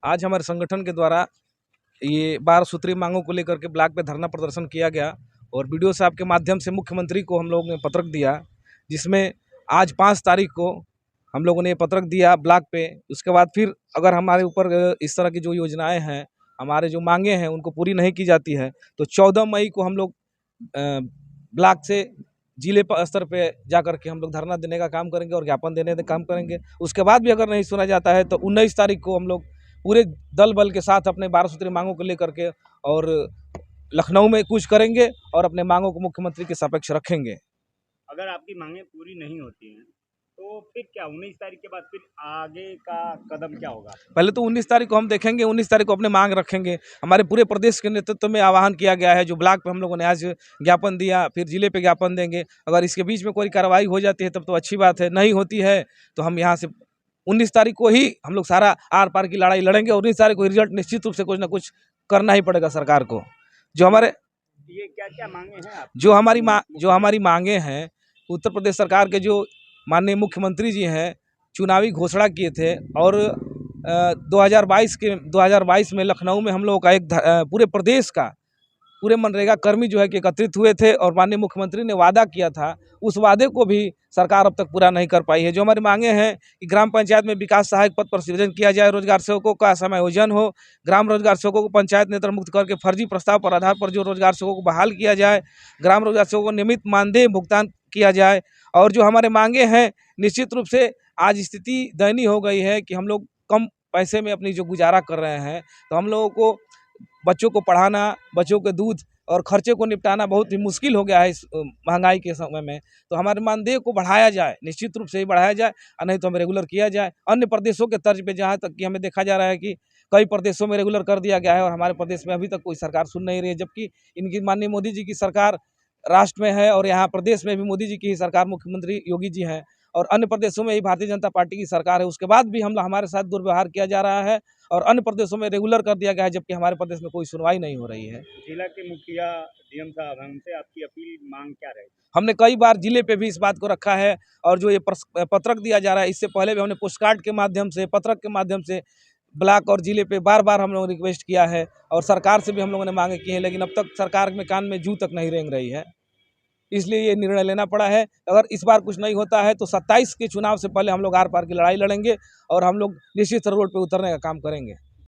आज हमारे संगठन के द्वारा ये 12 सूत्री मांगों को लेकर के ब्लॉक पे धरना प्रदर्शन किया गया और वीडियो साहब के माध्यम से मुख्यमंत्री को हम लोगों ने पत्रक दिया, जिसमें आज 5 तारीख को हम लोगों ने ये पत्रक दिया ब्लॉक पे। उसके बाद फिर अगर हमारे ऊपर इस तरह की जो योजनाएं हैं, हमारे जो मांगे हैं उनको पूरी नहीं की जाती है तो 14 मई को हम लोग ब्लॉक से जिले स्तर पे जाकर के हम लोग धरना देने का काम करेंगे और ज्ञापन देने का काम करेंगे। उसके बाद भी अगर नहीं सुना जाता है तो 19 तारीख को हम लोग पूरे दल बल के साथ अपने 12 सूत्री मांगों को लेकर के और लखनऊ में कूच करेंगे और अपने मांगों को मुख्यमंत्री के समक्ष रखेंगे। अगर आपकी मांगें पूरी नहीं होती हैं तो फिर क्या 19 तारीख के बाद फिर आगे का कदम क्या होगा? पहले तो 19 तारीख को हम देखेंगे, 19 तारीख को अपने मांग रखेंगे। हमारे पूरे प्रदेश के नेतृत्व में आह्वान किया गया है, जो ब्लॉक पे हम लोगों ने आज ज्ञापन दिया, फिर जिले पे ज्ञापन देंगे। अगर इसके बीच में कोई कार्रवाई हो जाती है तब तो अच्छी बात है, नहीं होती है तो हम यहाँ से 19 तारीख को ही हम लोग सारा आर पार की लड़ाई लड़ेंगे और 19 तारीख को रिजल्ट निश्चित रूप से कुछ ना कुछ करना ही पड़ेगा सरकार को। जो हमारे ये क्या मांगे हैं आप? जो हमारी मांगे हैं, उत्तर प्रदेश सरकार के जो माननीय मुख्यमंत्री जी हैं चुनावी घोषणा किए थे और 2022 में लखनऊ में हम लोगों का एक पूरे प्रदेश का पूरे मनरेगा कर्मी जो है कि एकत्रित हुए थे और माननीय मुख्यमंत्री ने वादा किया था, उस वादे को भी सरकार अब तक पूरा नहीं कर पाई है। जो हमारी मांगे हैं कि ग्राम पंचायत में विकास सहायक पद पर सृजन किया जाए, रोजगार सेवकों का समायोजन हो, ग्राम रोजगार सेवकों को पंचायत नेत्र मुक्त करके फर्जी प्रस्ताव पर आधार पर जो रोजगार सेवकों को बहाल किया जाए, ग्राम रोजगार सेवकों को नियमित मानदेय भुगतान किया जाए। और जो हमारे मांगे हैं, निश्चित रूप से आज स्थिति दयनीय हो गई है कि हम लोग कम पैसे में अपनी जो गुजारा कर रहे हैं, तो हम लोगों को बच्चों को पढ़ाना, बच्चों के दूध और खर्चे को निपटाना बहुत ही मुश्किल हो गया है इस महंगाई के समय में। तो हमारे मानदेय को बढ़ाया जाए, निश्चित रूप से ही बढ़ाया जाए और नहीं तो हमें रेगुलर किया जाए अन्य प्रदेशों के तर्ज पे, जहाँ तक कि हमें देखा जा रहा है कि कई प्रदेशों में रेगुलर कर दिया गया है और हमारे प्रदेश में अभी तक कोई सरकार सुन नहीं रही है, जबकि इनकी माननीय मोदी जी की सरकार राष्ट्र में है और यहाँ प्रदेश में भी मोदी जी की ही सरकार, मुख्यमंत्री योगी जी हैं और अन्य प्रदेशों में ही भारतीय जनता पार्टी की सरकार है। उसके बाद भी हमारे साथ दुर्व्यवहार किया जा रहा है और अन्य प्रदेशों में रेगुलर कर दिया गया है, जबकि हमारे प्रदेश में कोई सुनवाई नहीं हो रही है। जिला के मुखिया डीएम साहब, हमसे आपकी अपील मांग क्या रहेगी? हमने कई बार जिले पे भी इस बात को रखा है और जो ये पत्रक दिया जा रहा है, इससे पहले भी हमने पोस्टकार्ड के माध्यम से, पत्रक के माध्यम से ब्लॉक और जिले पे बार बार हम लोगों ने रिक्वेस्ट किया है और सरकार से भी हम लोगों ने मांगे की है, लेकिन अब तक सरकार में कान में जू तक नहीं रेंग रही है। इसलिए ये निर्णय लेना पड़ा है। अगर इस बार कुछ नहीं होता है तो 27 के चुनाव से पहले हम लोग आर पार की लड़ाई लड़ेंगे और हम लोग निश्चित रोड पे उतरने का काम करेंगे।